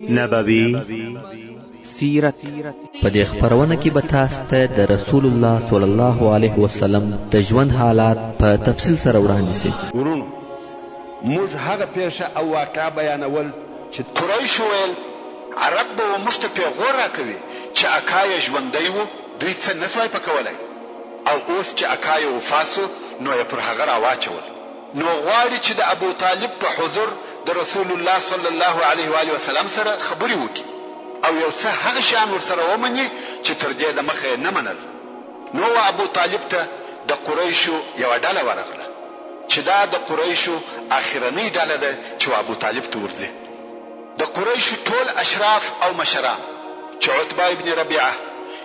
نبوي سیرت. په دې خپرونه کې به تاسو ته د رسول الله صلی الله علیه وسلم د ژوند حالات په تفصیل سره وړاندې شي. ورونو موږ هغه پیښه او واقعه بیانول چې قریش ویل عرب به موږ ته پیغور راکوي چې اکای ژوندی وو، دوی څه نسوای پکولای، او اوس چې اکای وفاسو نو یې پر هغه راواچول. نو غواړي چې د ابو طالب په حضور د رسول الله صلی الله علیه و آله وسلم سره خبرې وکړي او یو څه هغه شیان ورسره ومني چې تر دې د مخه نه منل. نو ابو طالب ته د قریشو یو ډله ورغله چې دا د قریشو اخرنۍ ډله ده چې ابو طالب ته ورځي. د قریشو ټول اشراف او مشران چې عتبه ابن ربيعه،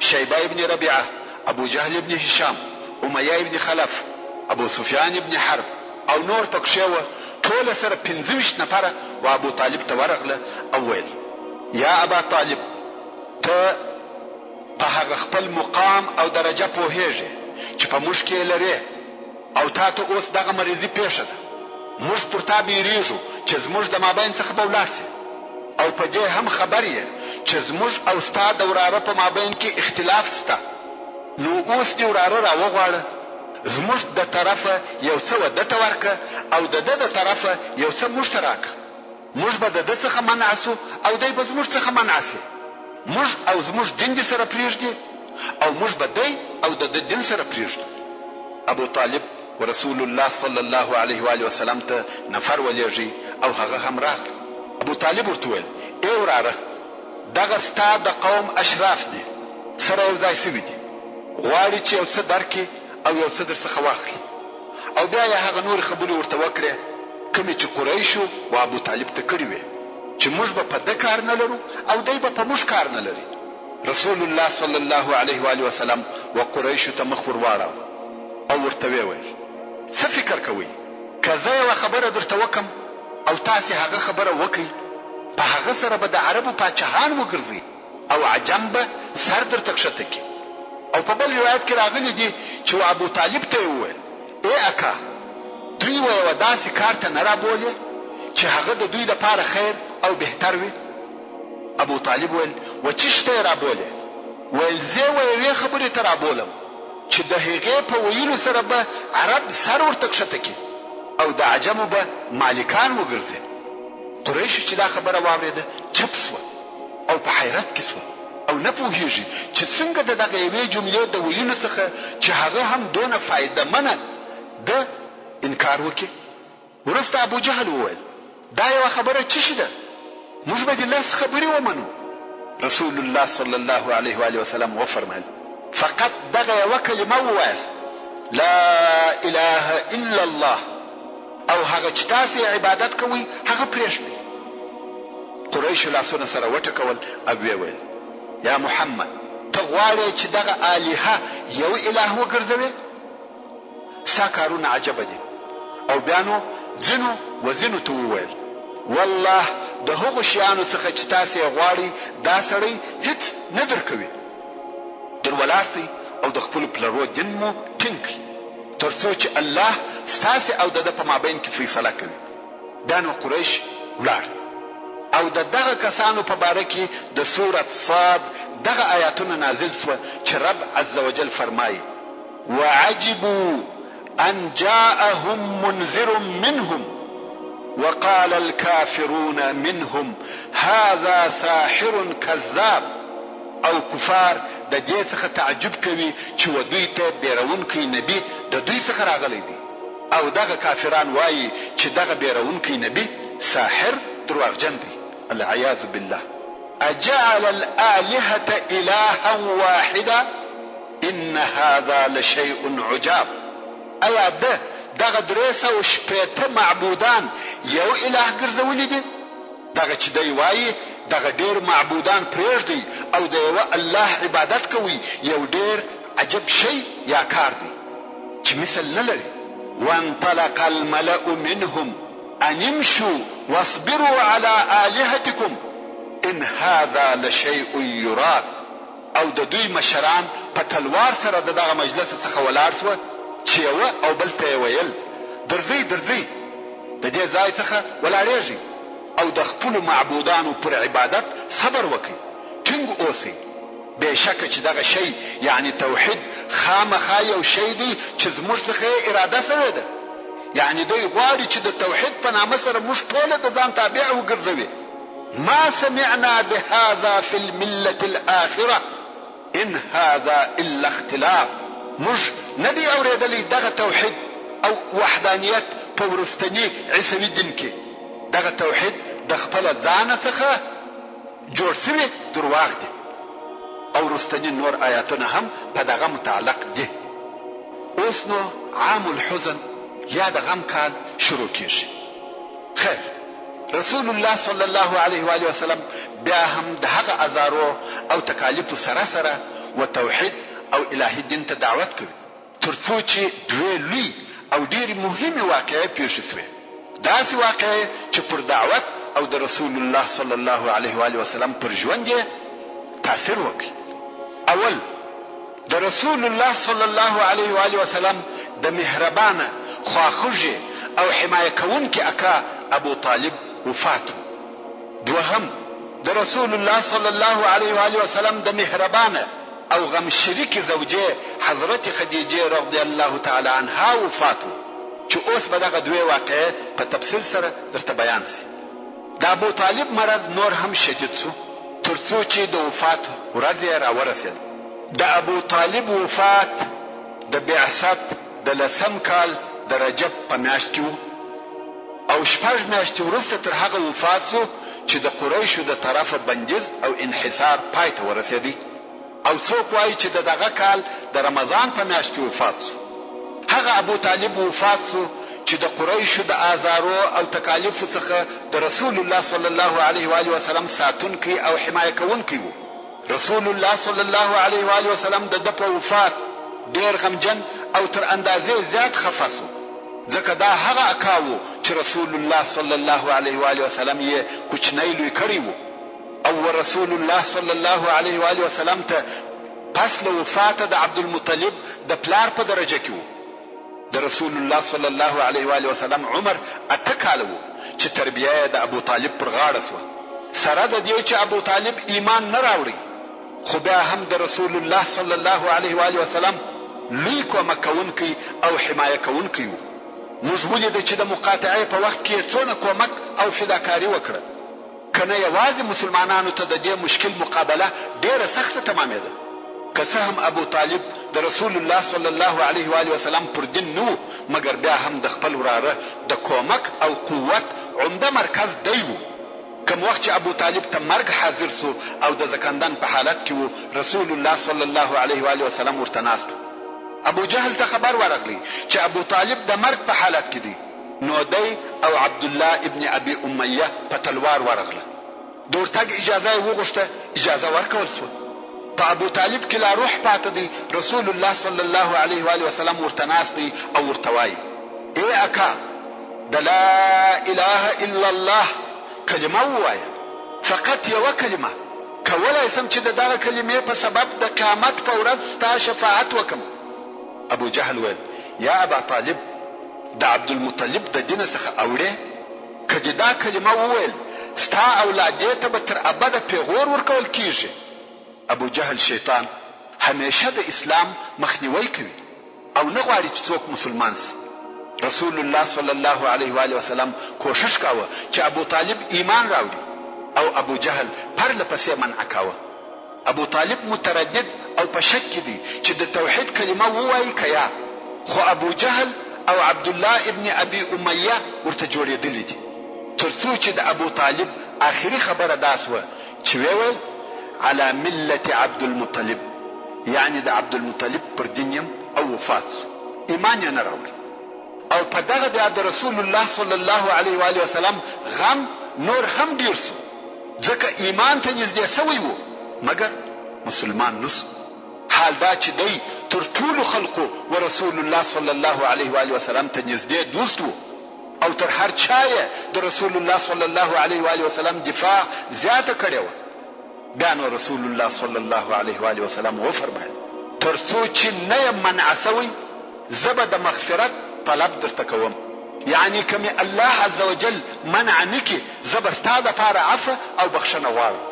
شیبه ابن ربيعه، ابو جهل ابن هشام، امیه ابن خلف، ابو سفیان ابن حرب او نور پکښې وو، ټول سره 25 نفره و ابو طالب ته ورغله او ویل: یا ابا طالب، ته په هغه خپل مقام او درجه پوهیږي چې په موږ کې لري، او تا ته اوس دغه مریضي پیښه ده. موږ پر تا بیریږو چې زموږ د مابین څخه به ولاړ سي، او په دې هم خبر یې چې زموږ او ستا د وراره په مابین کې اختلاف سته. نو اوس دې وراره راوغواړه، زموږ د طرفه یو څه ودته ورکه او د ده د طرفه یو څه موږ ته راکه. موږ به د ده څخه منع سو او دی به زموږ څخه منع سي. موږ او زموږ دین دې سره پرېږدي او موږ به دی او د ده دین سره پرېږدو. ابو طالب ورسول الله صلی الله علیه و آله وسلم ته نفر ولېږي او هغه هم راغی. ابو طالب ورته ویل: ای وراره، دغه ستا د قوم اشراف دي، سره یو ځای سوي دي، غواړي چې یو څه درکړي او یو څه درڅخه واخلي. او بیا یې هغه نور خبرې ورته وکړې کومې چې قریشو و ابو طالب ته کړې وې چې موږ به په ده کار نه لرو او دی به په موږ کار نه لري. رسول الله صلی الله علیه و آله وسلم و قریشو ته مخ ور واړاوه او ورته ویل: څه فکر کوئ؟ که زه یوه خبره درته وکم او تاسې هغه خبره وکئ، په هغه سره به د عربو پاچاهان وګرځي او عجم به سر درته کښته کړي. او په بل روایت کې راغلی دي چې ابو طالب ته یې وویل: ای اکا، دوی و یوه داسې کار ته نه رابولې چې هغه د دوی دپاره خیر او بهتر وي؟ ابو طالب ویل: و څه شته یې رابولې؟ ویل: زه و یوې خبرې ته رابولم چې د هغې په ویلو سره به عرب سر ورته کښته کړي او د عجمو به مالکان وګرځي. قریشو چې دا خبره واورېده چپ سوه او په حیرت کې سوه او نه پوهیږي چې څنګه د دغه یوې جملې د ویلو څخه چې هغه هم دونه فایده منه ده انکار وکړي. وروسته ابو جهل وویل: دا یوه خبره څه شي ده؟ موږ به دې لس خبرې ومنو. رسول الله صلی الله علیه و آله وسلم وفرمایل: فقط دغه یوه کلمه ووایاست: لا اله الا الله، او هغه چې تاسې عبادت کوئ هغه پرېږدئ. قریشو لاسونه سره وټکول او ویې ویل: یا محمد، ته غواړې چې دغه الهه یو اله وګرځوې؟ ستا کارونه عجبه دي. او بیا نو ځینو ته وویل: والله د هغو شیانو څخه چې تاسې یې غواړئ دا سړی هیڅ نه درکوي. در ولاړ سئ او د خپلو پلرو دین مو ټینګ کړئ تر څو چې الله ستاسې او د ده په مابین کې فیصله کوي. بیا نو قریش ولاړ او د دغه کسانو په باره کې د سورة صاد دغه آیاتونه نازل سوه چې رب عز وجل فرمایي: وعجبوا ان جاءهم منذر منهم وقال الكافرون منهم هذا ساحر كذاب. او کفار د دې څخه تعجب کوي چې و دوی ته بیرونکی نبی د دوی څخه راغلی دی، او دغه کافران وایي چې دغه بیرونکی نبی ساحر درواغجن دی. العیاذ بالله. اجعل الآلهة إلها واحدا ان هذا لشيء عجاب. ایا دغه 380 معبودان یو اله ګرځولي دي؟ دغه چې دی وایي دغه ډیر معبودان پرېږدي او د یوه الله عبادت کوي یو ډیر عجب شی یا کار دی چې مثل نه لري. وانطلق الملأ منهم ان امشوا واصبروا على آلهتكم ان هذا لشيء يراد. او د دوی مشران په تلوار سره دغه مجلس څخه ولاړ سوه چې یوه او بل ته یې ویل: درځئ د دې ځای څخه ولاړېږئ او د خپل معبودانو پر عبادت صبر وکړي ټینګ اوسئ بېشکه چې دغه شی یعنی توحید خامخا یو شی دی چې زموږ څخه اراده سوې ده یعنی دوی غواړي چې د توحید په نامه سره موږ ټول د ځان تابع وګرځوي ما سمعنا بهذا في الملة الآخرة ان هذا الا اختلاف موږ ندی اوریدلی دغه توحید او وحدانیت په ورستنی عیسوي دین کې دغه توحید د خپل ځان څخه جوړ شوی درواغ دی او ورستنی نور آیاتونه هم په دغه متعلق دي اوس نو عام الحزن یا د غم کال شروع کیږي خیر رسول الله صلی الله علیه و آله وسلم بیا هم د هغه ازارو او تکالیف سره سره و توحید او الهی دین ته دعوت کوي ترڅو چې دوی لوی او ډیر مهمه واقعه پیښ شوه داسې واقعه چې پر دعوت او د رسول الله صلی الله علیه و آله وسلم پر ژوند یې تاثیر وکړي اول د رسول الله صلی الله علیه و آله وسلم د مهربانه خواخوږي او حمایه کوونکي اکا ابو طالب وفات دوهم د رسول الله صلی الله علیه و آله وسلم د مهربانه او غم شریک زوجه حضرت خدیجه رضی الله تعالی عنها وفات چې اوس به دغه دوه واقعه په تفصیل سره درته بیان سي د ابو طالب مرض نور هم شدید شو ترڅو چې د وفات ورځ را ورسید د ابو طالب وفات د بعثت د لسم کال د رجب په میاشت کې او شپږ میاشتې وروسته تر هغه وفات شو چې د قریشو د طرفه بندیز او انحصار پای ته ورسېدی او څوک وایي چې دغه کال د رمضان په میاشت کې وفات شو هغه ابو طالب وفات شو چې د قریشو د آزارو او تکالیف څخه د رسول الله صلی الله علیه و آله وسلم ساتونکی او حمایه کوونکی وو رسول الله صلی الله علیه و آله وسلم د په وفات ډیر غمجن او تر اندازې زیات خفه شو ځکه دا هغه اکاو چې رسول الله صلی الله علیه و آله وسلم یې کوچنی لوی کړی وو او رسول الله صلی الله علیه و آله وسلم ته پس له وفات د عبد المطلب د پلار په درجه کې وو د رسول الله صلی الله علیه و آله وسلم عمر اتکاله وو چې تربیه د ابو طالب پر غاړه سو سره د دې چې ابو طالب ایمان نه راوړي خو بیا هم د رسول الله صلی الله علیه و آله وسلم لوی کومک کوونکی او حمایه کوونکی وو موږ ولیدو چې د مقاطعې په وخت کې څونه کومک او فداکاری وکړه کنه یوازې مسلمانانو ته د دې مشکل مقابله ډیره سخته تمامېده که څه هم ابو طالب د رسول الله صلی الله علیه و آله وسلم پر دین نو مګر بیا هم د خپل وراره د کومک او قوت عمده مرکز دی وو کوم وخت چې ابو طالب ته مرګ حاضر سو او د زکندن په حالت کې وو رسول الله صلی الله علیه و آله وسلم ورته ناست ابو جهل ته خبر ورغلی چې ابو طالب د مرګ په حالت کې دی نو دی او عبد الله ابن ابي اميه په تلوار ورغله د ورتګ اجازه وغوښته اجازه ورکول شو په ابو طالب کې لا روح پاتې دی رسول الله صلی الله علیه و آله وسلم ورته ناست دی او ورته وایي ای اکا د لا اله الا الله کلمه وایه فقط یو کلمه کولای سم چې دغه کلمې په سبب د قیامت په ورځ ستا شفاعت وکم ابو جهل ویل یا ابا طالب د عبد المطلب د دین څخه اوړې کله دا کلمه وویل ستا اولاد ته به تر ابده پیغور ورکول کیږي ابو جهل شیطان همیشه د اسلام مخنیوي کوي او نه غواړي چې څوک مسلمان شي رسول الله صلی الله علیه و آله وسلم کوشش کاوه چې ابو طالب ایمان راوړي او ابو جهل پرله پسې منع کاوه ابو طالب متردد او په شک کې دی چې د توحید کلمه ووایي کیا خو ابو جهل او عبد الله ابن ابي اميه ورته جوړېدلې دي ترڅو چې د ابو طالب آخري خبره داسوه چې ویل على مله عبد المطلب یعنی د عبد المطلب پر دین او وفات ایمان یې نه راوړي او په دغه بیا د رسول الله صلی الله علیه و آله وسلم غم نور هم ډیر سو ځکه ایمان ته نږدې سوی وو مګر مسلمان نس حال دا چې دی تر ټولو خلقو ورسول الله صلی الله علیه و آله وسلم ته نږدې دوست وو او تر هر چا د رسول الله صلی الله علیه و آله وسلم دفاع زیاته کړې و بیا نو رسول الله صلی الله علیه و آله وسلم وفرمایل ترڅو چې نه منع سوی زبد مغفرت طلب درته کوم یعنی کمی الله عزوجل منع نکي زه به ستا دپاره عفو او بخښنه غواړم.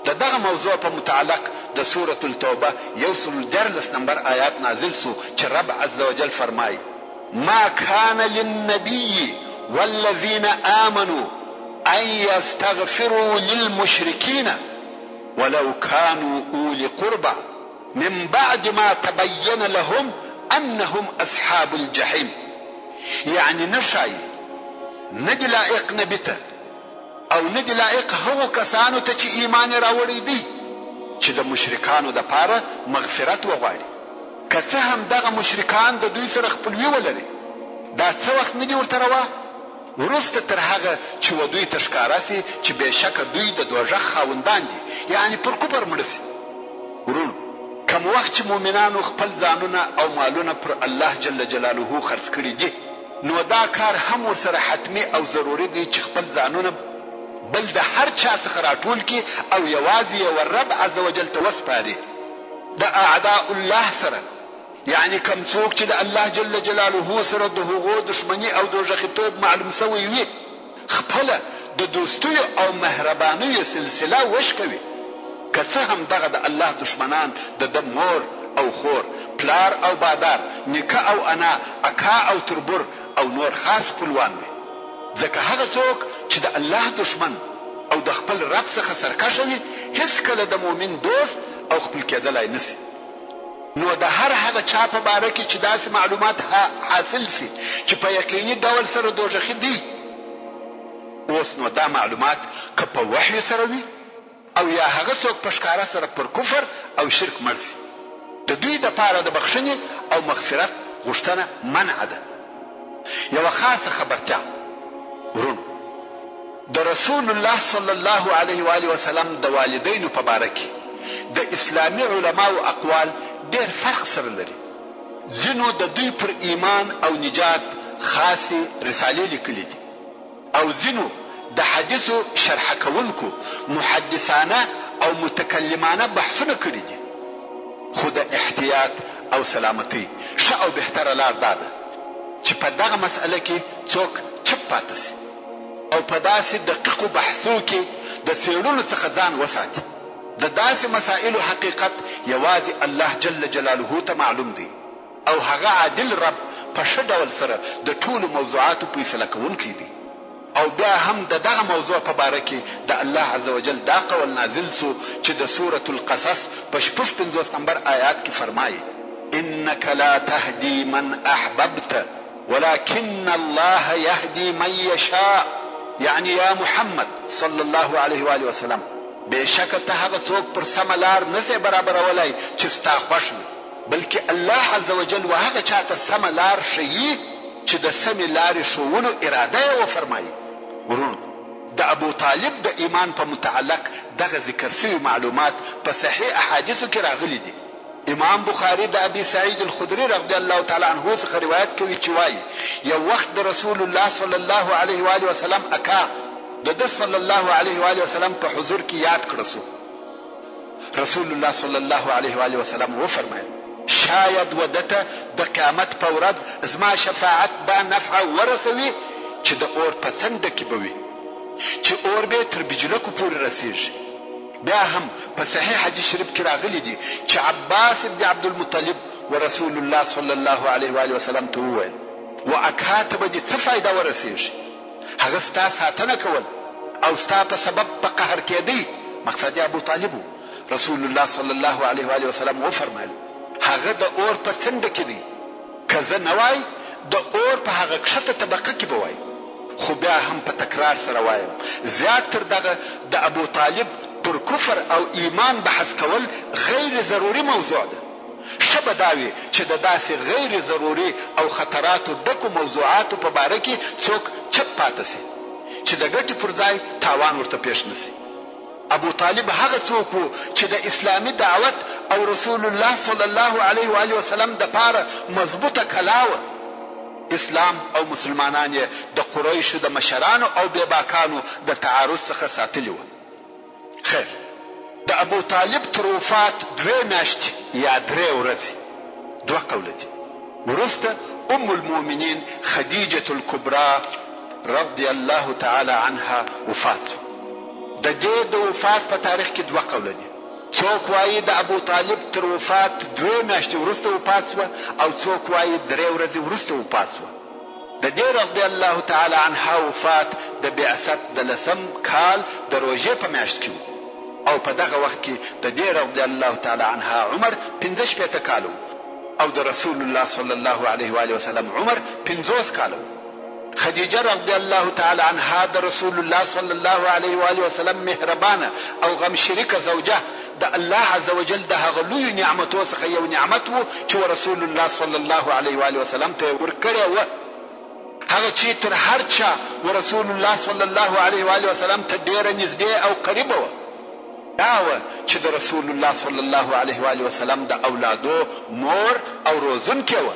د دغه موضوع په متعلق د سورة التوبه 114 نمبر آیات نازل سو چې رب عزوجل فرمایي ما كان للنبي والذين آمنوا أن يستغفروا للمشركين ولو كانوا أولي قربى من بعد ما تبين لهم أنهم أصحاب الجحيم. يعني نشای ندی لائق نبی ته او ندی لائق هغو کسانو ته چې ایمان راوړی دی چې د مشرکانو د پاره مغفرت وغواړي که څه هم دغه مشرکان د دوی سره خپلوي ولري. دا څه وخت ندی ورته روا وروسته تر هغه چې و دوی ته ښکاره سي چې بېشکه دوی د دوژخ خاوندان دي، یعنی پر کفر مړه سي. ورونو کوم وخت چې مؤمنانو خپل ځانونه او مالونه پر الله جل جلاله خرڅ کړي دي نو دا کار هم ورسره حتمی او ضروري دی چې خپل ځانونه بل د هر چا څخه راټول کړي او یوازې یو رب عزوجل ته وسپاري د اعداء الله سره. یعنی کم څوک چې د الله جل جلاله سره د هغو دشمنی او دوژخیتوب معلوم سوی وي خپله د دوستیو او مهربانیو سلسله وشکوي. که څه هم دغه د الله دشمنان د مور او خور، پلار او بادار، نیکه او انا، اکا او تربور او نور خاص خپلوان وي. ځکه هغه څوک چې د الله دشمن او د خپل رب څخه سرکشه وي هیڅکله د مؤمن دوست او خپل کېدلی نسي. نو د هر هغه چا په باره کې چې داسې معلومات حاصل سي چې په یقیني ډول سره دوژخي دي، اوس نو دا معلومات که په وحی سره وي او یا هغه څوک په ښکاره سره پر کفر او شرک مړ سي د دوی دپاره د بخښنې او مغفرت غوښتنه منع ده. یوه خاصه خبرتیا ورونو د رسول الله صلی الله علیه و آله وسلم د والدینو په باره کې د اسلامي علماو اقوال ډېر فرق سره لري. ځینو د دوی پر ایمان او نجات خاصې رسالې لیکلي دي او ځینو د حدیثو شرح کوونکو محدثانه او متکلمانه بحثونه کړي دي. خو د احتیاط او سلامتی ښه او بهتره لار دا ده چې په دغه مسئله کې څوک چپ پاتې سي او په داسې دقیقو بحثو کې د څېړلو څخه ځان وساتي. د داسې مسائلو حقیقت یوازې الله جل جلاله ته معلوم دی او هغه عادل رب په ښه ډول سره د ټولو موضوعاتو فیصله کوونکی دی. او بیا هم د دغه موضوع په باره کې د الله عزوجل دا قول نازل سو چې د سورة القصص په 55 نمبر آیات کې فرمایي انک لا تهدی من احببت ولكن الله يهدي من يشاء. یعنی یا محمد صلی الله علیه و آله وسلم بېشکه ته هغه څوک پر سمه لار نسې برابرولای چې ستا خوښ وي، بلکې الله عزوجل و هغه چاته سمه لار ښیي چې د سمې لارې ښوولو اراده یې وفرمایي. ورونو د ابو طالب د ایمان په متعلق دغه ذکر شوي معلومات په صحیح احادیثو کې راغلي دي. امام بخاری د ابي سعید الخدري رضی الله تعالی عنه څخه روایت کوي چې وایي یو وخت د رسول الله صلی الله علیه و آله وسلم اکا د صلی الله علیه و آله وسلم په حضور کې یاد کړه سو. رسول الله صلی الله علیه و آله وسلم وفرمایل شاید ودته د قیامت په ورځ زما شفاعت به نفع ورسوي چې د اور په څنډه کې به وي چې اور به تر بجلکو پورې رسیږي. بیا هم په صحیح حدیث شریف کې راغلی دي چې عباس بن عبد المطلب ورسول الله صلی الله علیه و آله وسلم ته وویل واکاته به دې څه فایده ورسیږي؟ هغه ستا ساتنه کول او ستا په سبب په قهر کېدی. مقصد ابو طالب رسول الله صلی الله علیه و آله وسلم وفرمایل هغه د اور په څنډه کې دی، که زه نه وای د اور په هغه کښته طبقه کې به وای. خو بیا هم په تکرار سره وایم زیات تر دغه د ابو طالب پر کفر او ایمان بحث کول غیر ضروري موضوع ده. ښه به دا وي چې د داسې غیر ضروري او خطراتو ډکو موضوعاتو په باره کې څوک چپ پاتې سي چې د ګټې پر ځای تاوان ورته پیښ نسي. ابو طالب هغه څوک و چې د اسلامي دعوت او رسول الله صلی الله علیه و آله وسلم د پاره مضبوطه کلاوه. اسلام او مسلمانان یې د قریشو د مشرانو او بیباکانو د تعارض څخه ساتلی و. خیر د ابو طالب تر وفات 2 میاشتې یا 3 ورځې 2 قوله دي وروسته ام المؤمنین خدیجه الکبرى رضی الله تعالی عنها وفات شو. د دې د وفات په تاریخ کې دوه قوله دي. څوک وایي د ابو طالب تر وفات 2 میاشتې وروسته وفات شوه او څوک وایي 3 ورځې وروسته وفات شوه. د دې رضی الله تعالی عنها وفات د بعثت د 10 کال د روژې په میاشت کې او په دغه وخت کې د دې رضی الله تعالی عنها عمر 15 کال او د رسول الله صلی الله علیه و آله وسلم عمر 50 کال. خدیجه رضی الله تعالی عنها د رسول الله صلی الله علیه و آله وسلم مهربانه او غم شریکه زوجه د الله عز وجل د هغه لوی نعمتو څخه یو نعمت وو چې رسول الله صلی الله علیه و آله وسلم ته ورکړی و. هغه چې تر هر چا رسول الله صلی الله علیه و آله وسلم ته ډیره نږدې او قریبه و دا و چې د رسول الله صلی الله علیه و آله وسلم د اولادو مور او روزونکې و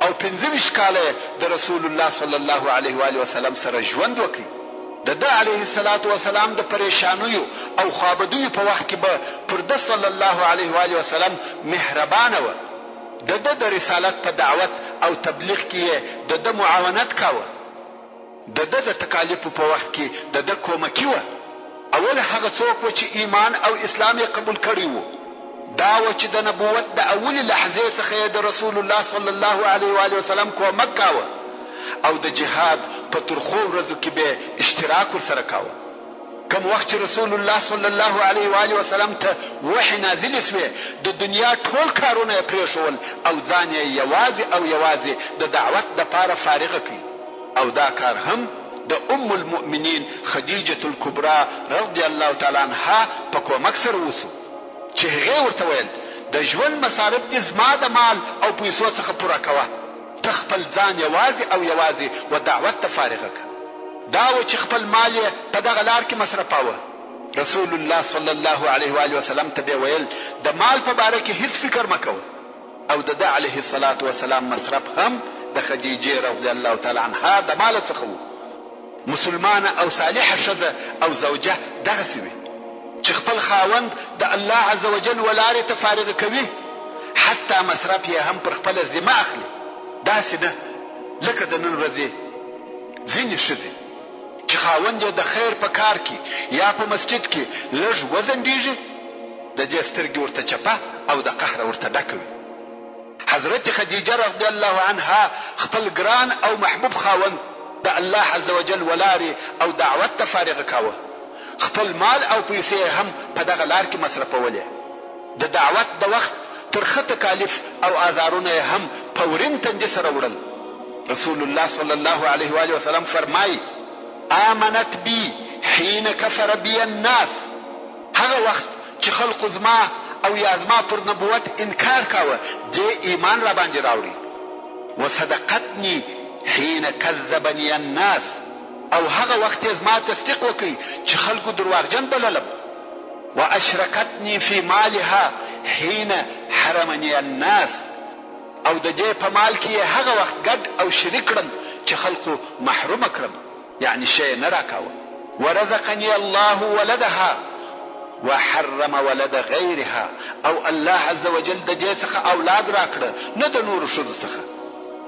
او 15 کاله د رسول الله صلی الله علیه و آله وسلم سره ژوند وکړي. د علیه الصلاة والسلام د پریشانیو او خوابدیو په وخت کې به پر د صلی الله علیه و آله وسلم مهربانه و. د رسالت په دعوت او تبلیغ کې د معاونت کاوه. د تکالیف په وخت کې د کومکی و. اول هغه څوک و چې ایمان او اسلام یې قبول کړی وو. دا و چې د نبوت د اول لحظه څخه د رسول الله صلی الله علیه و آله وسلم کومک کاوه او د جهاد په ترخو ورځو کې به اشتراک ورسره کاوه. کوم وخت چې رسول الله صلی الله علیه و آله وسلم ته وحی نازل شوه د دنیا ټول کارونه پرېښول او ځان یې یوازې د دعوت لپاره فارغ کړ او دا کار هم د ام المؤمنین خدیجه الکبرى رضی الله تعالی عنها په کومک سره وسو چې هغه ورته ویل د ژوند مصارف دې زما د مال او پیسو څخه پوره کوه ته خپل ځان یوازې و دعوت ته فارغ کړه. دا و چې خپل مال یې په دغه لار کې مصرفاوه. رسول الله صلی الله علیه و آله وسلم ته ویل د مال په باره کې هیڅ فکر مکوه او د علیه الصلاة والسلام مصرف هم د خدیجه رضی الله تعالی عنها د مال څخه و. مسلمانه او صالحه ښځه او زوجه دغسې وي چې خپل خاوند د الله عز وجل ولارې ته فارغ کوي حتی مصرف یې هم پر خپل ذمه اخلي. داسې نه لکه د نن ورځې ځینې ښځې چې خاوند یې د خیر په کار کې یا په مسجد کې لږ وزندېږي د دې سترګې ورته چپه او د قهر ورته ډکه وي. حضرت خدیجه رضی الله عنها خپل ګران او محبوب خاوند د الله عز وجل ولارې او دعوت ته فارغ کاوه. خپل مال او پیسې هم په دغه لار کې مصرفولې. د دعوت د وخت ترخه تکالیف او آزارونه هم په ورین تندي سره وړل. رسول الله صلی الله علیه و آله وسلم فرمایي آمنت بی حين كفر بي الناس. هغه وخت چې خلق زما او یا زما پر نبوت انکار کاوه دې ایمان را باندې راوړي. وصدقتني حين كذبني الناس. او هغه وخت زما تصدیق وکي چې خلکو درواغجن بللم. واشركتني في مالها حين حرمني الناس. او د دې په مال کې هغه وخت ګډ او شریک کړم چې خلکو محروم کړم یعنی شی نه راکاوه. ورزقني الله ولدها وحرم ولد غيرها. او الله عز وجل د دې څخه اولاد راکړه نه د نور شذ څخه.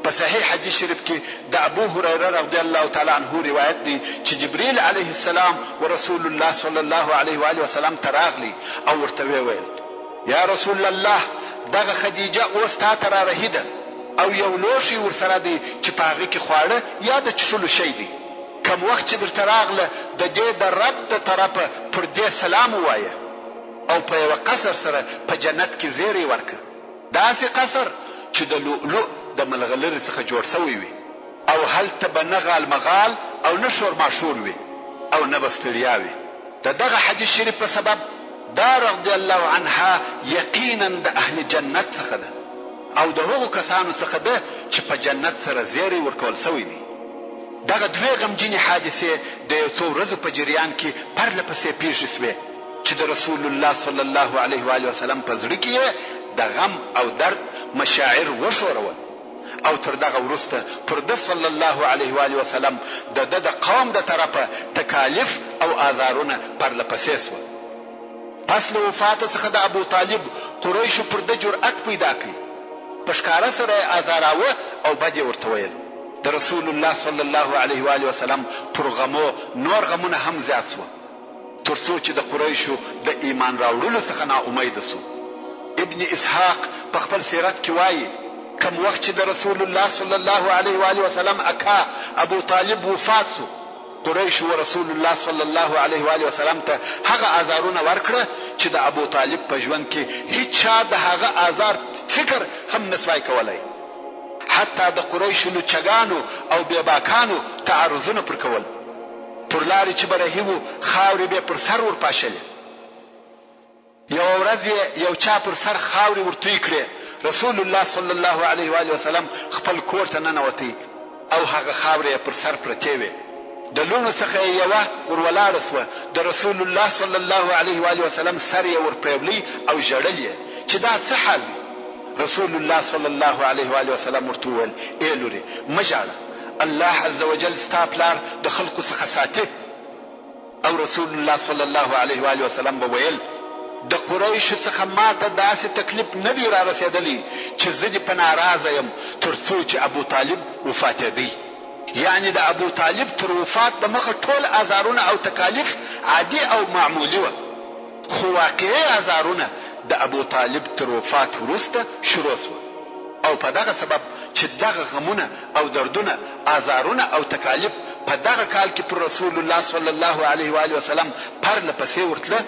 په صحیح حدیث شریف کې د ابو هريره رضی الله تعالی عنه روایت دی چې جبريل علیه السلام ورسول الله صلی الله علیه و آله وسلم تراغلی او ورته ویل یا رسول الله دغه خدیجه اوس تا ته را رهیده او یو لوښی ورسره دی چې په هغه کې خواړه یا د څښلو شی دی. کوم وخت چې درته راغله د دې د رب د طرفه پر دې سلام ووایه او په یوه قصر سره په جنت کې زیری ورکه. داسې قصر چې د لؤلؤ د ملغلرې څخه جوړ شوی وي او هلته به نه غال مغال او نه شور ماشور وي او نه به ستړیا وي. د دغه حدیث شریف په سبب دا رضی الله عنها یقینا د اهل جنت څخه ده او د هغو کسانو څخه ده چې په جنت سره زیری ورکول شوی دي. دغه دوه غمجنې حادثې د یو څو ورځو په جریان کې پرله پسې پیښې شوې چې د رسول الله صلی الله علیه و آله وسلم په زړه کې د غم او درد مشاعر وشورول او تر دغه وروسته پر د صلی الله علیه و آله وسلم د قوم د طرفه تکالیف او آزارونه پرله پسې شول. پس له وفات څخه د ابو طالب قریشو پر د جرأت پیدا کړ په ښکاره سره یې ازاراوه او بد یې ورته ویل. د رسول الله صلی الله علیه و آله وسلم پر غمو نور غمونه هم زیات سوه تر څو چې د قریشو د ایمان راوړلو څخه ناامیده سو. ابن اسحاق په خپل سیرت کې وایي کم وخت چې د رسول الله صلی الله علیه و آله وسلم اکا ابو طالب وفات سو، قریش و رسول الله صلی الله علیه و آله وسلم ته هغه آزارونه ورکړه چې د ابو طالب په ژوند کې هیڅ چا د هغه آزار فکر هم نسوای کولای. حتی د قریشو لچګانو او بیباکانو تعرضونه پر کول. پر لارې چې برهي وو خاورې به پر سر ور پاشلې. یو ورځ یو چا پر سر خاورې ورتوی کړې. رسول الله صلی الله علیه و آله وسلم خپل کور ته ننوتی او هغه خاورې پر سر پرتې وې. د لونو څخه یوه ورولاړه سوه. د رسول الله صلی الله علیه و آله وسلم سر یې ورپریولی او ژړل یې چې دا څه حال دی. رسول الله صلی الله علیه و آله وسلم ورته وویل ای لورې مه ژاړه، الله عز وجل ستا پلار د خلقو څخه ساتي. او رسول الله صلی الله علیه و آله وسلم به ویل د قریشو څخه ماته داسې تکلیف نه دی را رسېدلی چې زه دې په ناراضه یم تر څو چې ابو طالب وفاتېدی. یعنی د ابو طالب تر وفات د مخه ټول آزارونه او تکالیف عادي او معمولی وه، خو واقعي آزارونه د ابو طالب تر وفات وروسته شروع سوه. او په دغه سبب چې دغه غمونه او دردونه آزارونه او تکالیف په دغه کال کې پر رسول الله صلی الله علیه و آله وسلم پرله پسې ورتله،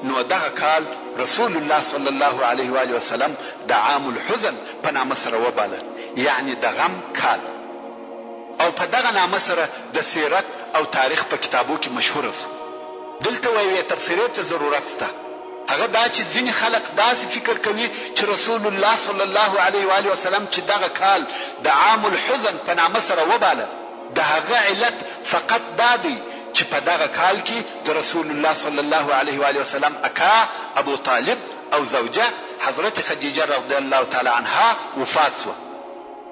نو دغه کال رسول الله صلی الله علیه و آله وسلم د عام الحزن په نامه سره وباله، یعنی د غم کال. او په دغه نامه سره د سیرت او تاریخ په کتابو کې مشهور سو. دلته وایي تفسیرات ته ضرورت شته. هغه دا چې ځینې خلک داسې فکر کوي چې رسول الله صلی الله علیه و آله وسلم چې دغه کال د عام الحزن په نامه سره وباله، د هغه علت فقط دا دی چې په دغه کال کې د رسول الله صلی الله علیه و آله وسلم اکا ابو طالب او زوجه حضرت خدیجه رضی الله تعالی عنها وفات سوه.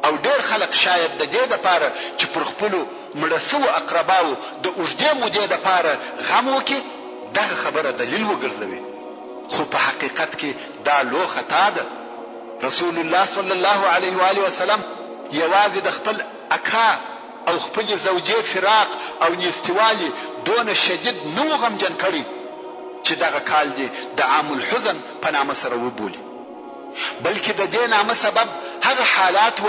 او ډېر خلک شاید د دې دپاره چې پر خپلو مړه سوو اقرباو د اوږدې مودې دپاره غم وکړي دغه خبره دلیل وګرځوي، خو په حقیقت کې دا لو خطا ده. رسول الله صلی الله علیه و آله وسلم یوازې د خپل اکا او خپل زوجې فراق او نیستوالي دونه شدید نو غمجن کړي چې دغه کال دی د عام الحزن په نامه سره وبولي، بلکې د دې نامه سبب هغه حالات و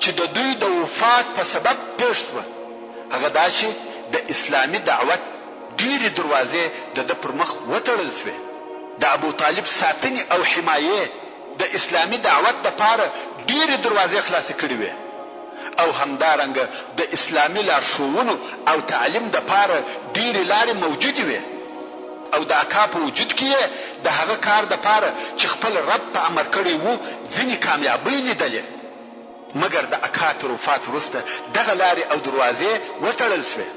چې د دوی د وفات په سبب پیښ شوه. هغه دا چې د اسلامي دعوت ډېرې دروازې د ده پر مخ وتړل شوې. د ابو طالب ساتنې او حمایې د اسلامي دعوت دپاره ډېرې دروازې خلاصې کړې وې، او همدارنګه د اسلامي لارښوونو او تعلیم دپاره ډېرې لارې موجودې وې. او د اکا په وجود کې یې د هغه کار دپاره چې خپل رب په امر کړی وو ځینې کامیابۍ لیدلې، مګر د اکا تر وفات وروسته دغه لارې او دروازې وتړل شوې.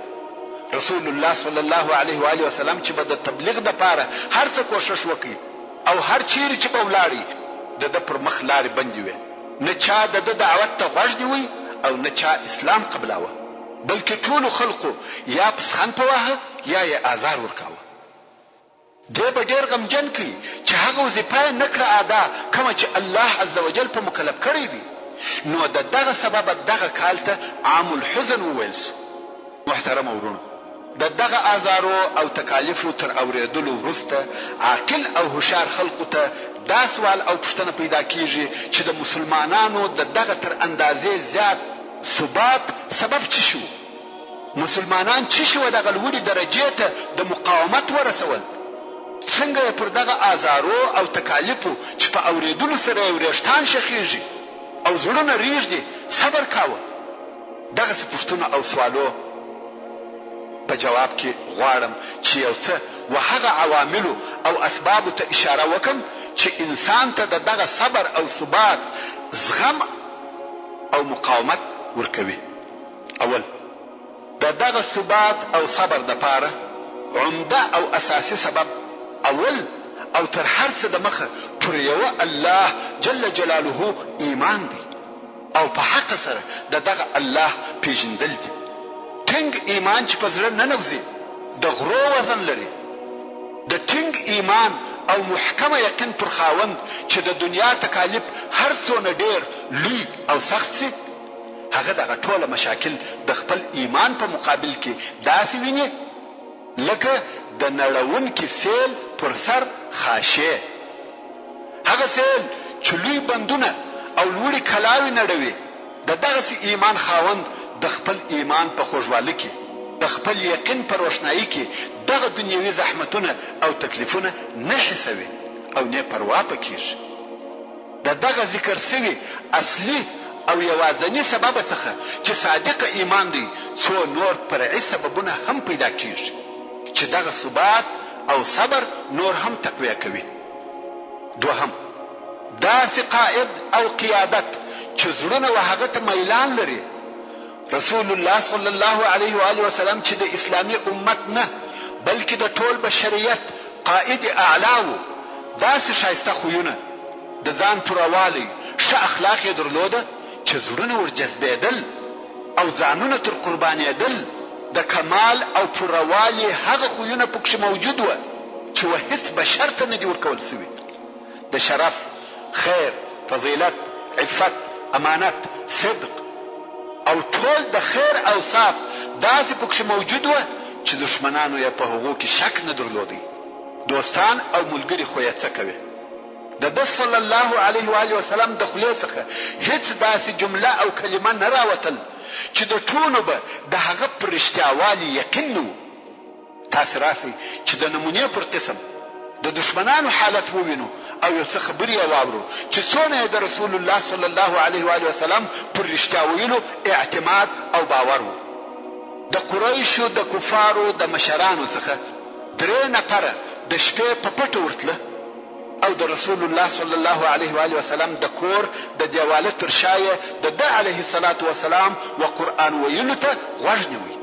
رسول الله صلی الله علیه و آله وسلم چې به د تبلیغ دپاره هر څه کوشش وکړي او هر چیرې چې به ولاړي د ده پر مخ لارې بندې وې. نه چا د ده دعوت ته غوږ نیوی او نه چا اسلام قبلاوه، بلکې ټولو خلقو یا پسخن په واهه یا یې آزار ورکاوه. دی به ډېر غمجن کوي چې هغه وظیفه یې نه کړه ادا کومه چې الله عز وجل په مکلف کړی وي. نو د دغه سببه دغه کال ته عام الحزن وویل سو. محترمه ورونو، د دغه آزارو او تکالیفو تر اورېدلو وروسته عاقل او هوښیار خلقو ته دا سوال او پوښتنه پیدا کیږي چې د مسلمانانو د دغه تر اندازې زیات ثبات سبب څه شو؟ مسلمانان څه شو دغه لوړې درجې ته د مقاومت ورسول؟ څنګه پر دغه آزارو او تکالیفو چې په اورېدلو سره یې وریښتان شخیږي او زړونه ریږدي صبر کاوه؟ دغسې پوښتنو او سوالو په جواب کې غواړم چې یو څه وهغه عواملو او اسبابو ته اشاره وکم چې انسان ته دغه صبر او ثبات زغم او مقاومت ورکوي. اول دغه ثبات او صبر دپاره عمده او اساسي سبب اول او تر هر څه د مخه پر یوه الله جل جلاله ایمان دی او په حق سره دغه الله پیژندل دي. ټینګ ایمان چې په زړه ننوځي د غرو وزن لري. د ټینګ ایمان او محکمه یقین پر خاوند چې د دنیا تکالیف هر څونه ډیر لوی او سخت سي هغه دغه ټوله مشاکل د خپل ایمان په مقابل کې داسې ویني لکه د نړونکي سیل پر سر خاشه هغه سیل چې لوی بندونه او لوړې کلاوې نړوي د دغسې ایمان خاوند د خپل ایمان په خوږوالي کې د خپل یقین په روښنایي کې دغه دنیوي زحمتونه او تکلیفونه نه حسوي او نه پروا پکې کیږي د دغه ذکر سوي اصلي او یوازنی سبب څخه چې صادق ایمان دی څو نور فرعي سببونه هم پیدا کیږي چې دغه ثبات او صبر نور هم تقویه کوي دوهم داسې قائد او قیادت چې زړونه وهغه ته میلان لري رسول الله صلی الله علیه و آله وسلم چې د اسلامي امت نه بلکې د ټول بشریت قائد اعلی و داسې شایسته خویونه د ځان پوروالي ښه اخلاق یې درلوده چې زړونه ورجذبېدل او ځانونه تر قربانېدل د کمال او پوروالي هغه خویونه پکښې موجود و چې هیڅ بشر ته نه دي ورکول سوي د شرف خیر فضیلت عفت امانت صدق او ټول د خیر اوصاف داسې پکښې موجود و چې دشمنانو یې په هغو کې شک نه درلودی دوستان او ملګري خو یې څه کوي د صلی الله علیه و آله وسلم د خولې څخه هیڅ داسې جمله او کلمه نه راوتل چې د ټولو به د هغه پر رښتیاوالي یقین نه و تاسې راسئ چې د نمونې پر قسم د دشمنانو حالت ووینو او یو څه خبرې یې واورو چې څونه یې د رسول الله صلی الله علیه و آله وسلم پر رښتیا ویلو اعتماد او باور و د قریشو د کفارو د مشرانو څخه 3 نفره د شپې په پټه ورتله او د رسول الله صلی الله علیه و آله وسلم د کور د دیواله تر شایه د ده علیه الصلاة والسلام و قرآن ویلو ته غوږ نیوی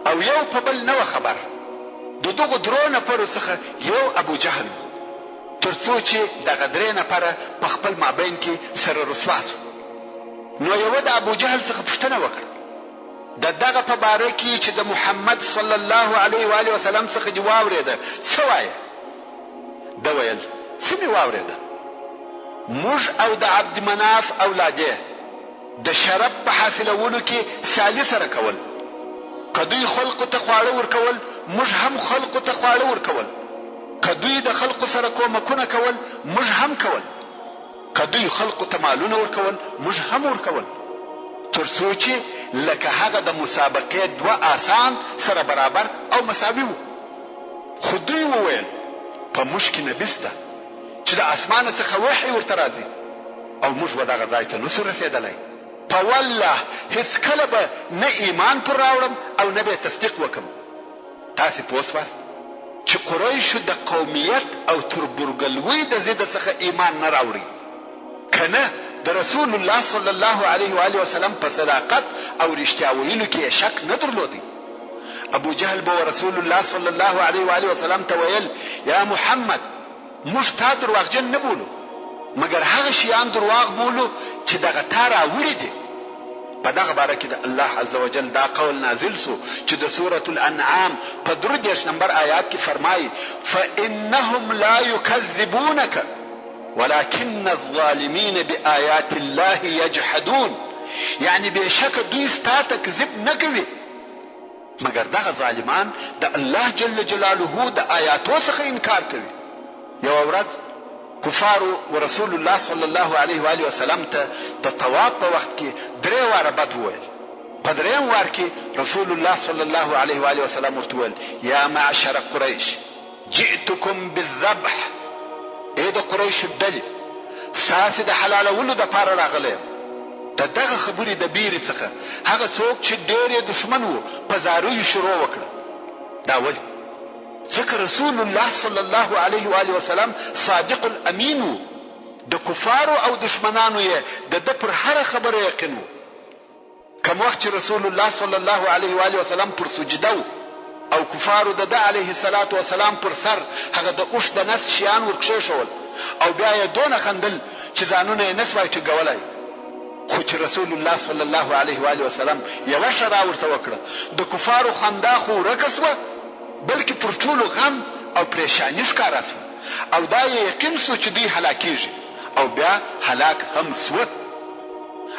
او یو په بل نه خبر د دغه 3 نفرو څخه یو ابو جهل تر څو چې دغه 3 نفره په خپل مابین کې سره رسوا شو نو یو د ابو جهل څخه پوښتنه وکړه دغه په باره کې چې د محمد صلی الله علیه و آله وسلم څخه دی واورېده څه وایي دا ویل څه می واورېده موږ او د عبد مناف اولاده د شرف په حاصلولو کې سالي سره کول کدوی خلق ته خواړه ورکول موږ هم خلق ته خواړه ورکول کدوی د خلق سره کومکونه کول موږ هم کول کدوی خلق ته مالونه ورکول موږ هم ورکول تر څو چې لکه هغه د مسابقې 2 آسان سره برابر او مساوي وو خو دوی وویل په موږ کې نبسته چې د اسمان څخه وحی ورته راځي او موږ به دغه ځای ته نسو رسېدلی په والله هیڅ کله به نه ایمان پر راوړم او نه به تصدیق وکم تاسې پوه سواست چې قریشو د قومیت او تربورګلوۍ د ضد څخه ایمان نه راوړي کنه د رسول الله صلی الله علیه و آله وسلم په صداقت او رښتیا ویلو کې شک نه درلودي ابو جهل به رسول الله صلی الله علیه و آله وسلم ته ویل یا محمد موږ تا دروغجن نه بولو مګر هغه شیان دروغ بولو چې دغه تا راوړي دي په دغه باره کې د الله عز وجل دا قول نازل سو چې د سورة الانعام په 13 نمبر آیات کې فرمایي فإنهم لا يكذبونك ولكن الظالمين بآيات الله يجحدون یعنی بشک دوی ستا تکذب نه کوي مګر دغه ظالمان د الله جل جلاله د آیاتو څخه انکار کوي یو ورځ کفارو ورسول الله صلی الله علیه و آله وسلم ته د طواف په وخت کې 3 واره بد وویل په 3 وار کې رسول الله صلی الله علیه و آله وسلم ورته وویل یا معشر قریش جئتکم بالذبح اې د قریشو ډلې ستاسې د حلالولو دپاره راغلی دغه خبرې د بیرې څخه هغه څوک چې ډېر یې دښمن و په زاریو شروع وکړه دا ولې ځکه رسول الله صلی الله علیه و آله وسلم صادق الامین و د کفارو او دشمنانو یې د ده پر هره خبره یقین و کوم وخت چې رسول الله صلی الله علیه و آله وسلم پر سجده و او کفارو د ده علیه الصلاة والسلام پر سر هغه د اوښ د نس شیان ورکښېښول او بیا یې دونه خندل چې ځانونه یې نسوای ټینګولی خو چې رسول الله صلی الله علیه و آله وسلم یوه ښه ورته وکړه د کفارو خندا خو ورکه سوه بلکې پر ټولو غم او پریشاني ښکاره سوه او دا یقین سو چې دوی هلاکیږي او بیا هلاک هم سو.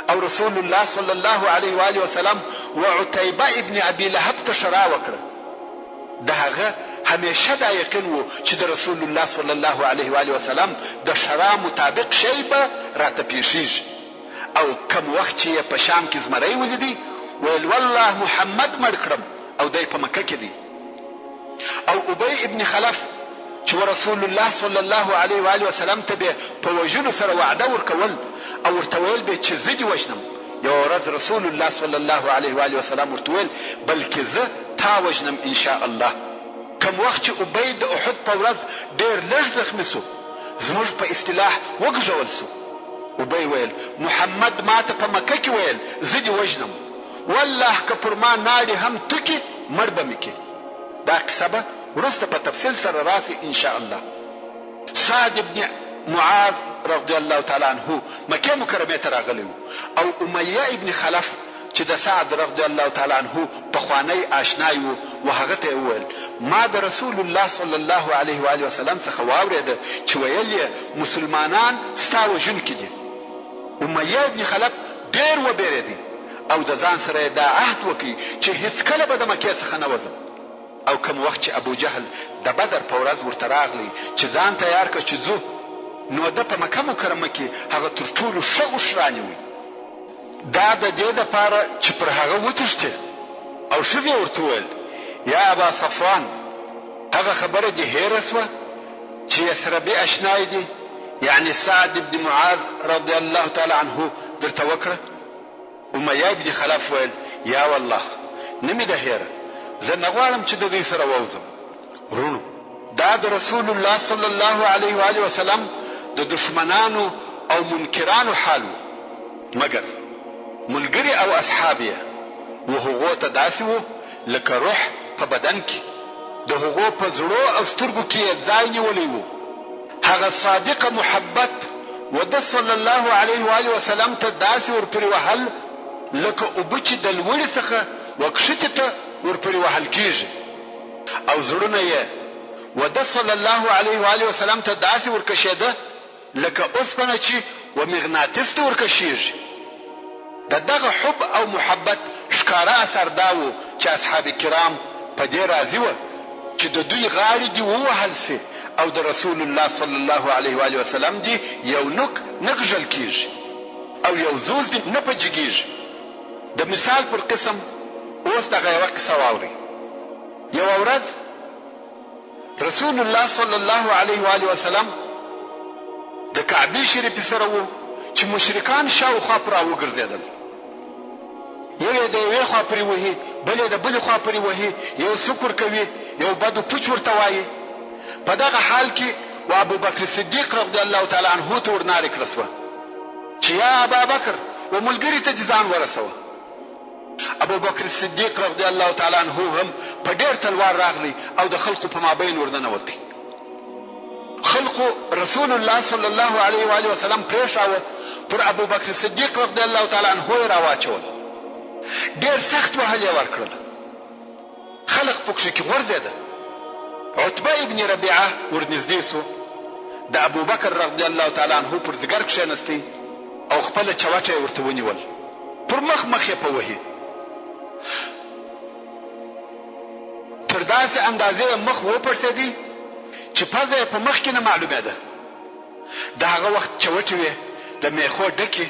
او رسول الله صلی الله علیه و آله وسلم وعتیبه ابن ابي لهب ته شرا وکړه. دغه همیشه دا یقین وو چې د رسول الله صلی الله علیه و آله وسلم د شرا مطابق شی به راته پیښیږي. او کوم وخت چې په شام کې زمری ولیدي ویل والله محمد مړ کړم او دی په مکه کې دی. او ابی ابن خلف چې رسول الله صلی الله علیه و آله وسلم ته په وجلو سره وعده ورکول او ورته ویل به چې زه دې وژنم. یو ورځ رسول الله صلی الله علیه و آله وسلم ورته ویل بلکې زه تا وژنم ان شاء الله. کوم وخت چې ابی د احد په ورځ ډېر لږ زخمي سو زموږ په اصطلاح وګژول سو. ابی ویل محمد ماته په مکه کې ویل زه دې وژنم والله که پر ما ناړې هم توکي مړ به مې کې. دا قصه به وروسته په تفصیل سره راسي ان شاء الله. سعد ابن معاذ رضی الله تعالی عنه مکه مکرمه ته راغلی او امیه ابن خلف چې د سعد رضی الله تعالی عنه په خوانی آشنای وو هغه ته وویل ما د رسول الله صلی الله علیه و آله وسلم څخه واورید چې ویل مسلمانان ستا وژونکي دي. امیه ابن خلف ډیر وبېرېدی او د ځان سره دا عهد وکړي چې هیڅ کله به د مکې څخه نه وځم. او کوم وخت چې ابو جهل د بدر په ورځ ورته راغلی چې ځان تیار کړ چې ځو نو د په مکه مکرمه کې هغه تر ټولو ښه اوښرانې وي. دا د دې دپاره چې پر هغه وتښتې او ښځې ورته وویل یا ابا صفوان هغه خبره دې هېره سوه چې یثربي اشنای دي یعنی سعد بن معاذ رضی الله تعالی عنه درته وکړه. امیه بن خلف ویل یا والله نه مې ده هېره زه نه غواړم چې د دوی سره ووځم. ورونو دا د رسول الله صلی الله علیه و آله وسلم د دشمنانو او منکرانو حال و مګر ملګری او اصحاب یې و هغو ته داسې وو لکه روح په بدن کې د هغو په زړو او سترګو کې یې ځای نیولی وو. هغه صادقه محبت و د صلی الله علیه و آله وسلم ته داسې ورپورې وهل لکه اوبه چې د لوړې څخه وکښتې ته ورپورې وهل کېږي. او زړونه یې و د صلی الله علیه و آله وسلم ته داسې ورکشېده لکه اوسپنه چې و مغناطیس ته ورکشېږي. د دغه حب او محبت ښکاره اثر دا و چې اصحاب کرام په دې راضي وه چې د دوی غاړې دې ووهل سي او د رسول الله صلی الله علیه و آله وسلم دې یو نوک نه ږژل کېږي او یو زوز دې نه پجګېږي. د مثال پر قسم اوس دغه یوه قصه واورئ. یوه ورځ رسول الله صلی الله علیه و آله وسلم د کعبې شریفې سره وو چې مشرکان شاوخوا پر راوګرځېدل. یو یې د یوې خوا پرې وهي بل یې د بلې خوا پرې وهي یو سکر کوي یو بد پوچ ورته وایي. په دغه حال کې و ابوبکر صدیق رضی الله تعالی عنه ته ورنارې کړه سوه چې یا ابابکر و ملګري ته دې ځان ورسوه. ابوبکر صدیق رضی الله تعالی عنه هم په ډېر تلوار راغلی او د خلقو په مابین ورننوتی. خلقو رسول الله صلی الله علیه و آله وسلم پرېښاوه پر ابوبکر صدیق رضی الله تعالی عنه یې راواچول. ډېر سخت وهل یې ورکړل. خلق پکښې کې غورځېده. عتبه ابن ربیعه ورنږدې سو د ابوبکر رضی الله تعالی عنه پر ځګر کښېنستی او خپله چوټه یې ورته ونیول پر مخ مخ یې په وهي. تر داسې اندازې مخ وپړسېدی چې پزه یې په مخ کې نه معلومېده. د هغه وخت چوټې وې د میخو ډکې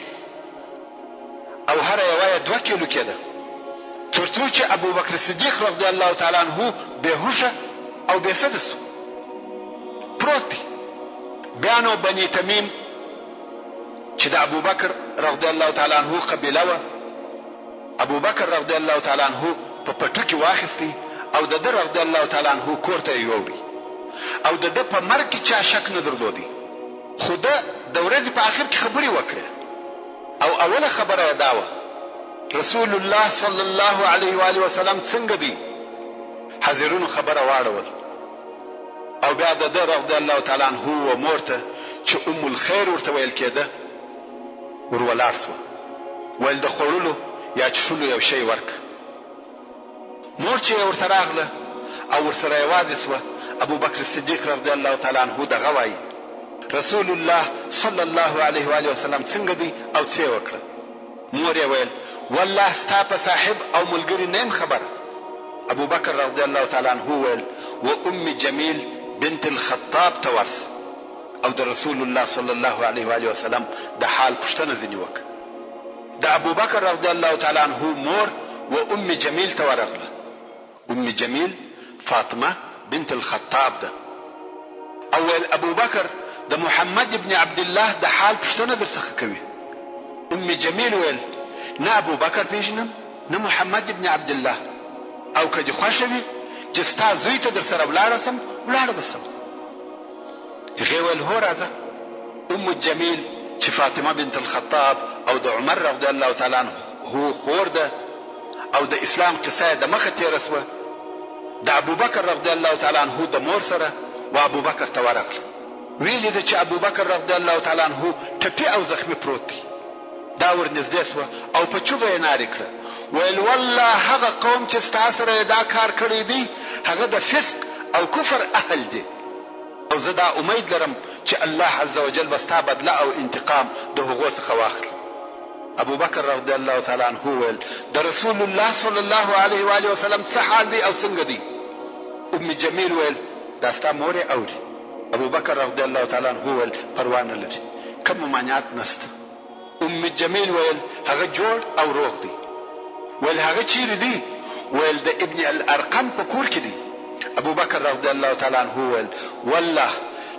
او هره یوه یې 2 کیلو کېده تر څو چې ابوبکر صدیق رضی الله تعالی عنه بېهوشه او بېسده سو پروت دی. بیا نو بني تمیم چې د ابوبکر رضی الله تعالی عنه قبیله وه ابوبکر رضی الله تعالی عنه په پټو کې واخیستی او د ده رضی الله تعالی عنه کور ته یې یووړی او د ده په مرګ کې چا شک نه درلودی. خو ده د ورځې په آخر کې خبرې وکړې او اوله خبره یې دا وه رسول الله صلی الله علیه و آله وسلم څنګه دی. حاضرونو خبره واړول او بیا د ده رضی الله تعالی عنه و مور ته چې ام الخیر ورته ویل کېده ورولاړ سوه ویل د خوړلو یا چښلو یو شی ورک. مور چې ورته راغله او ورسره یوازې سوه ابو بکر صدیق رضی الله تعالی عنہ دغه وایي رسول الله صلی الله علیه و آله وسلم څنګه دی او څه وکړه. مور یې ویل والله ستا په صاحب او ملګری نیم خبره. ابو بکر رضی الله تعالی عنہ ویل و ام جمیل بنت الخطاب ته ورسه او د رسول الله صلی الله علیه و آله وسلم د حال پوښتنه ځینې وکړه. د ابو بکر رضی الله تعالی عنہ مور و ام جمیل ته ورغله. ام جمیل فاطمه بنت الخطاب ده. او ویل ابو بکر د محمد ابن عبد الله د حال پوښتنه درڅخه کوي. ام جمیل ویل نه ابو بکر پیژنم نه محمد ابن عبد الله، او که دې خوښه وي چې ستا زوی ته در سره ولاړه سم ولاړه به سم. هغې ویل هو راځه. ام جمیل چې فاطمه بنت الخطاب او د عمر رضی الله تعالی عنه خور ده او د اسلام قصه د مخه تیره سوه، د ابو بکر رضی الله تعالی عنه د مور سره و ابو بکر ته ورغله. ویلې ده چې ابو بکر رضی الله تعالی عنه ټپي او زخمي پروت دی. دا ورنږدې سوه او په چوغه یې نارې کړه. ویل والله هغه قوم چې ستا سره دا کار کړی دی هغه د فسق او کفر اهل دی، او زه دا امید لرم چې الله عز وجل به ستا بدله او انتقام د هغو څخه واخلي. ابو بکر رضی الله تعالی عنه ویل د رسول الله صلی الله علیه و آله وسلم څه حال دی او څنګه دی؟ ام جمیل ویل دا ستا مور یې اوري. ابو بکر رضی الله تعالی عنه ویل پروا نه لري، کوم ممانعت نشته. ام جمیل ویل هغه جوړ او روغ دی. ویل هغه چیرې دی؟ ویل د ابن الارقم په کور کې دی. ابو بکر رضی الله تعالی عنه ویل والله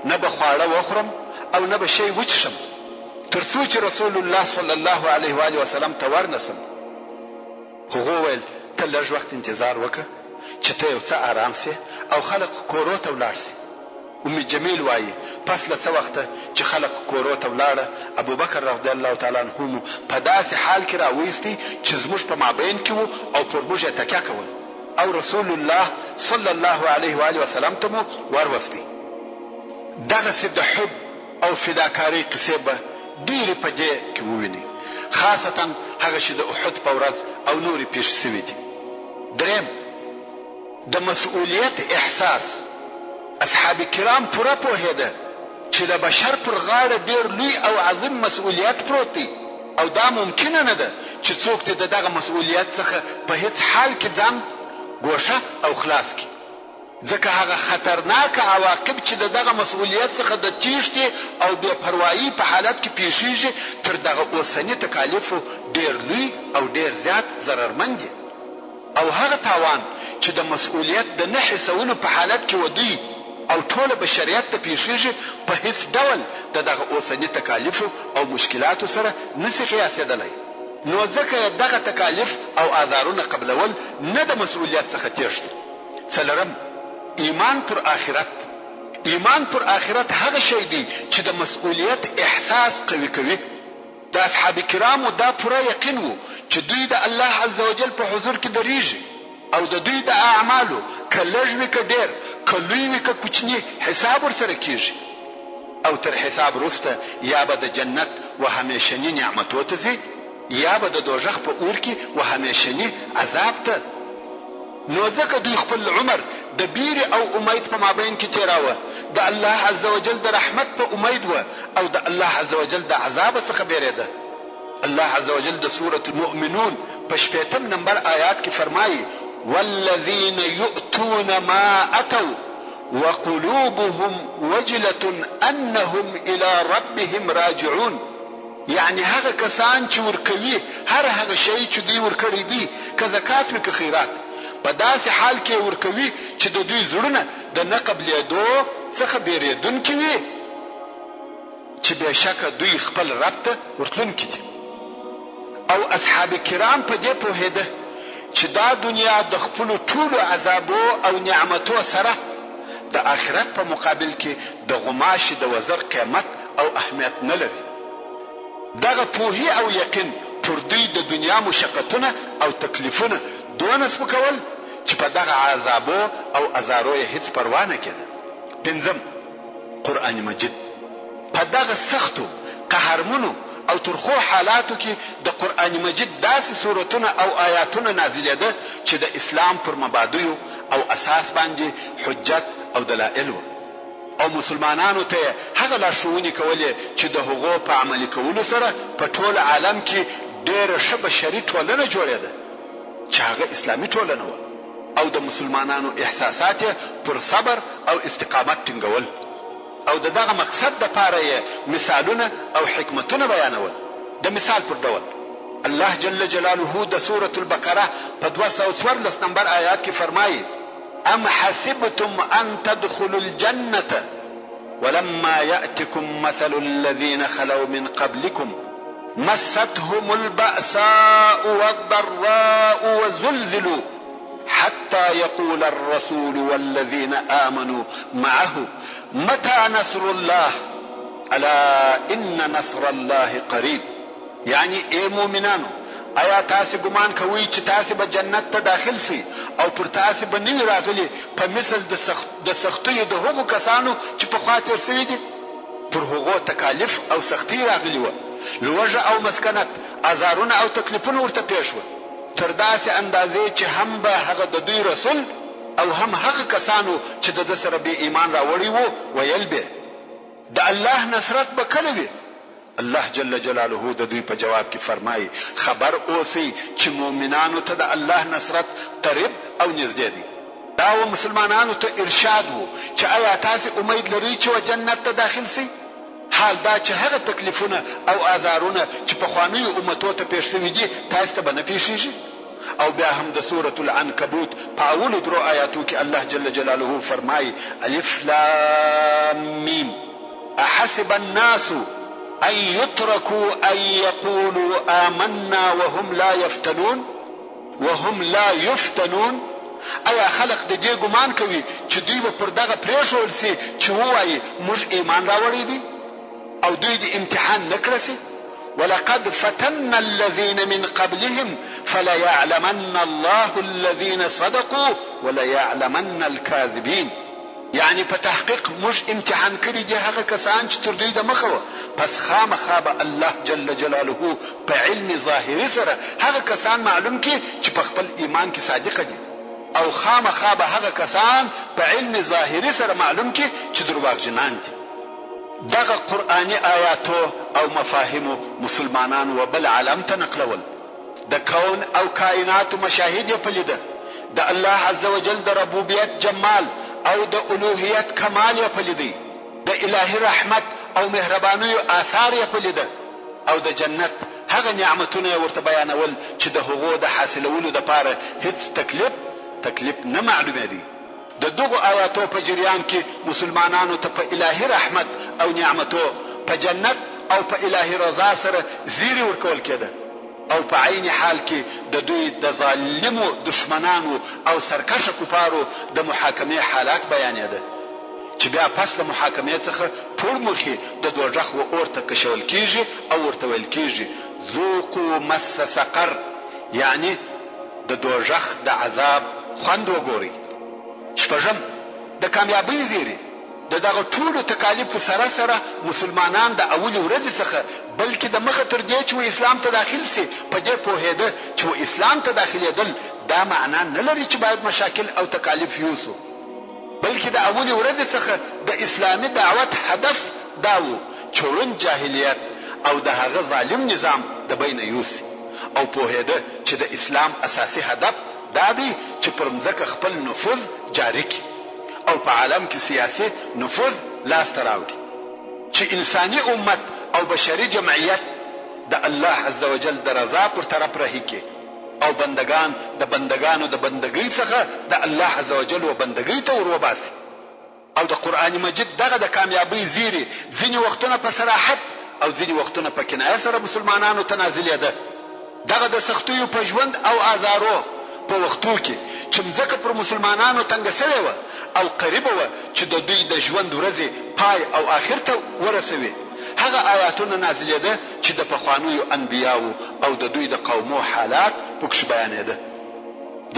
نه به خواړه وخورم او نه به شی وچشم تر څو چې رسول الله صلی الله علیه و آله وسلم ته ورنسم. هغه ویل ته لږ وخت انتظار وکړه چې ته یو څه آرام سي او خلق کورو ته ولاړ سي. ام جمیل وایي پس له څه وخته چې خلق کورو ته ولاړه ابو بکر رضی الله تعالی عنه په داسې حال کې راویستی چې زموږ په مابین کې وو او پر موږ یې تکیه کول او رسول الله صلی الله علیه و آله وسلم ته مو وروستی. دغسې د حب او فداکارۍ قصې به ډېرې په دې کې ووینئ، خاصتا هغه چې د احد په ورځ او نورې پیښې سوي دي. دریم د مسؤلیت احساس. اصحاب کرام پوره پوهېده چې د بشر پر غاړه ډېر لوی او عظیم مسؤلیت پروت دی او دا ممکنه نه ده چې څوک د دغه مسؤلیت څخه په هیڅ حال کې ځان ګوښه او خلاص کړي، ځکه هغه خطرناک عواقب چې دغه مسؤلیت څخه د تیښتې او بې پروایي په حالت کې پیښیږي تر دغه اوسني تکالیفو ډېر لوی او ډېر زیات ضررمند دي. او هغه تاوان چې د مسؤلیت د نه حسونو په حالت کې ودی او ټول بشریت ته پیښیږي په هیڅ ډول دغه اوسني تکالیفو او مشکلاتو سره نشي قیاسېدلی. نو ځکه دغه تکالیف او آزارونه قبلول نه د مسؤلیت څخه تیښته. څلورم ایمان پر آخرت. ایمان پر آخرت هغه شی دی چې د مسؤلیت احساس قوي کوي. د اصحاب کرامو دا پوره یقین وو چې دوی د الله عز وجل په حضور کې دریږي او د دوی د اعمالو که لږ وي که ډېر، که لوی وي که کوچني، حساب ورسره کیږي او تر حساب وروسته یا به د جنت و همیشني نعمتو ته ځي یا به د دوزخ په اور کې و همیشني عذاب ته. نو ځکه دوی خپل عمر د بیرې او امید په مابین کې تیراوه، د الله عز وجل د رحمت په امید و او د الله عز وجل د عذاب څخه بیریده. الله عز وجل د سورة المؤمنون په 8 نمبر آیات کې فرمایي والذین یؤتون ما اتوا وقلوبهم وجلة انهم الى ربهم راجعون. یعنی هغه کسان چې ورکوي هر هغه شی چې دوی ورکړي دي، که زکات وي که خیرات، په داسې حال کې ورکوي چې د دوی زړونه د نه قبلېدو څخه بیریدونکي وي چې بېشکه دوی خپل رب ته ورتلونکي دي. او اصحاب کرام په دې پوهېده چې دا دنیا د خپلو ټولو عذابو او نعمتو سره د آخرت په مقابل کې د غماشي د وزر قیمت او اهمیت نه لري. دغه پوهی او یقین پر دوی د دنیا مشقتونه او تکلیفونه دونه سپکول چې په دغه عذابو او ازارو یې هیڅ پروا نه کېده. پنځم قرآن مجید. په دغه سختو قهرمنو او ترخو حالاتو کې د قرآن مجید داسې سورتونه او آیاتونه نازلېده چې د اسلام پر مبادیو او اساس باندې حجت او دلائل و او مسلمانانو ته هغه لارښوونې کولې چې د هغو په عملي کولو سره په ټول عالم کې ډېره ښه بشري ټولنه جوړېده چې هغه اسلامي ټولنه وه او د مسلمانانو احساسات پر صبر او استقامت ټینګول او دغه مقصد دپاره یې مثالونه او حکمتونه بیانول. د مثال پر ډول الله جل جلاله د سورة البقره په 214 نمبر آیات کې فرمایي: ام حسبتم ان تدخلوا الجنة ولما يأتكم مثل الذين خلوا من قبلكم مستهم البأساء والضراء وزلزلوا حتى يقول الرسول والذين آمنوا معه متى نصر الله الا ان نصر الله قريب. یعنی اے مومنانو، آیا تاسو ګمان کوئ چې تاسو به جنت ته داخل سي او پر تاسو به نوی راغلي په مثل د سختیو د هغو کسانو چې په خاطر سوي دي؟ پر هغو تکالیف او سختی راغلي و، لوږه او مسکنت، ازارونه او تکلیفونه ورته پیښ و، تر داسې اندازې چې هم به هغه د دوی رسول او هم هغه کسانو چې د سره به ایمان راوړي وو ویل به د الله نصرت به کله وي؟ الله جل جلاله د دوی په جواب کې فرمایي: خبر اوسئ چې مؤمنانو ته د الله نصرت قریب او نږدې دی. دا و مسلمانانو ته ارشاد وو چې آیا تاسو امید لرئ چې جنت ته داخل سئ؟ حال دا چې هغه تکلیفونه او آزارونه چې په خوانیو امتو ته پیښ شوي دي تاسو ته به نه پیښیږي؟ او بیا هم د سورة العنکبوت په اولو درو آیاتو کې الله جل جلاله فرمایي: الف لام میم احسب الناس ان يتركوا ان يقولوا آمنا وهم لا يفتنون. ایا خلق د دې ګمان کوي چې دوی به پر دغه پریښول سي چې وایي موږ ایمان راوړی دي او دوی د امتحان نکړه سي؟ ولقد فتنا الذين من قبلهم فليعلمن الله الذين صدقوا وليعلمن الكاذبين. یعنی په تحقیق موږ امتحان کړي دي هغه کسان چې تر دوی د مخه وه، پس خامخا به الله جل جلاله په علم ظاهري سره هغه کسان معلوم کړي چې په خپل ایمان کې صادق دي، او خامخا به هغه کسان په علم ظاهري سره معلوم کړي چې درواغجنان دي. دغه قرآني آیاتو او مفاهیمو مسلمانان و بل عالم ته نقلول، د کون او کائنات مشاهد یې پلیده، د الله عز وجل د ربوبیت جمال او د الوهیت کمال یې پلیدی، د الهی رحمت او مهربانیو آثار یې پلیده، او د جنت هغه نعمتونه ورته بیانول چې د هغو د حاصلولو دپاره هیڅ تکلیف نه معلومه دي. د دغو آیاتو په جریان کې مسلمانانو ته په الهی رحمت او نعمتو، په جنت او په الهی رضا سره زیری ورکول کېده، او په عین حال کې د دوی د ظالمو دشمنانو او سرکشه کفارو د محاکمې حالات بیانېده چې بیا پس له محاکمې څخه پور مخې د دوزخ و اور ته کشول کېږي او ورته ویل کېږي: ذوقوا مس سقر. یعنی د دوزخ د عذاب خوند وګورئ. شپږم، د کامیابۍ زیری. دغه ټولو تکالیفو سره سره مسلمانان د اولې ورځې څخه بلکې د مخه تر دې چې اسلام ته داخل سي په دې پوهېده چې اسلام ته داخلېدل دا معنا نه لري چې باید مشاکل او تکالیف یوسو، بلکې د اولې ورځې څخه د اسلامي دعوت هدف دا و چې ړوند جاهلیت او د هغه ظالم نظام د بین یوسي، او پوهېده چې د اسلام اساسي هدف دا دی چې پر مځکه خپل نفوذ جاری کړي او په عالم کې سیاسي نفوذ لاسته راوړي، چې انساني امت او بشري جمعیت د الله عز وجل د رضا پر طرف رهي کړي او بندگان د بندگانو د بندګۍ څخه د الله عز وجل و بندګۍ ته وروباسي. او د قرآن مجید دغه د کامیابۍ زیری ځینې وختونه په صراحت او ځینې وختونه په کنایه سره مسلمانانو ته نازلېده. دغه د سختیو په ژوند او آزارو په وختو کې چې مځکه پر مسلمانانو تنګه شوې وه او قریبه وه چې د دوی د ژوند ورځې پای او آخر ته ورسوي، هغه آیاتونه نازلېده چې د پخوانیو انبیاو او د دوی د قومو حالات پکښې بیانېده.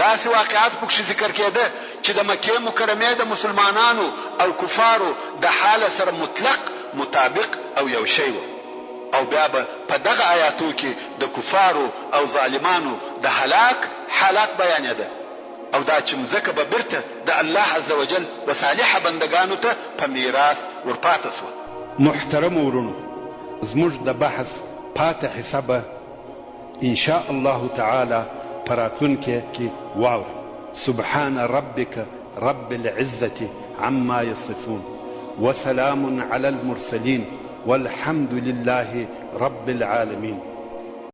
داسې واقعات پکښې ذکر کېده چې د مکې مکرمې د مسلمانانو او کفارو د حال سره مطلق مطابق او یو شی و، او بیا به په دغه آیاتو کې د کفارو او ظالمانو د هلاک حالات بیانېده. او دا چې مځکه به بیرته د الله عز وجل و صالحه بندگانو ته په میراث ورپاته سوه. محترم ورونو، زموږ د بحث پاته حصه به ان شاء الله تعالی په راتلونکي کې واورو. سبحان ربك رب العزة عما يصفون وسلام على المرسلين والحمد لله رب العالمين.